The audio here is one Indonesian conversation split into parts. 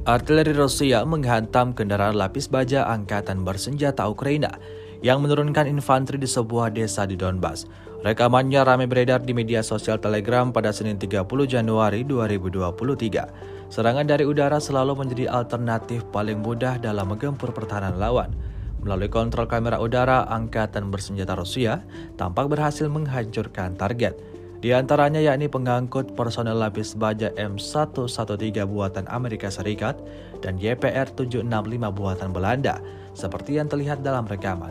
Artileri Rusia menghantam kendaraan lapis baja angkatan bersenjata Ukraina yang menurunkan infanteri di sebuah desa di Donbas. Rekamannya ramai beredar di media sosial Telegram pada Senin 30 Januari 2023. Serangan dari udara selalu menjadi alternatif paling mudah dalam menggempur pertahanan lawan. Melalui kontrol kamera udara, angkatan bersenjata Rusia tampak berhasil menghancurkan target. Di antaranya yakni pengangkut personel lapis baja M113 buatan Amerika Serikat dan YPR 765 buatan Belanda, seperti yang terlihat dalam rekaman.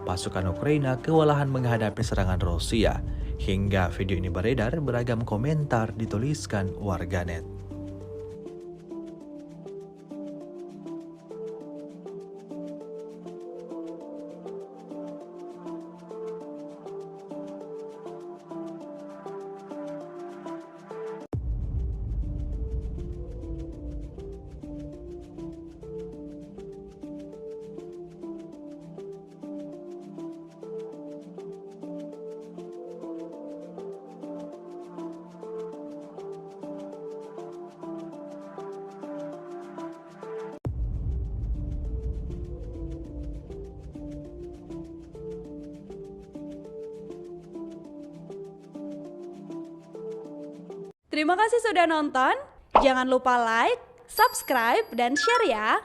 Pasukan Ukraina kewalahan menghadapi serangan Rusia. Hingga video ini beredar, beragam komentar dituliskan warganet. Terima kasih sudah nonton. Jangan lupa like, subscribe, dan share ya.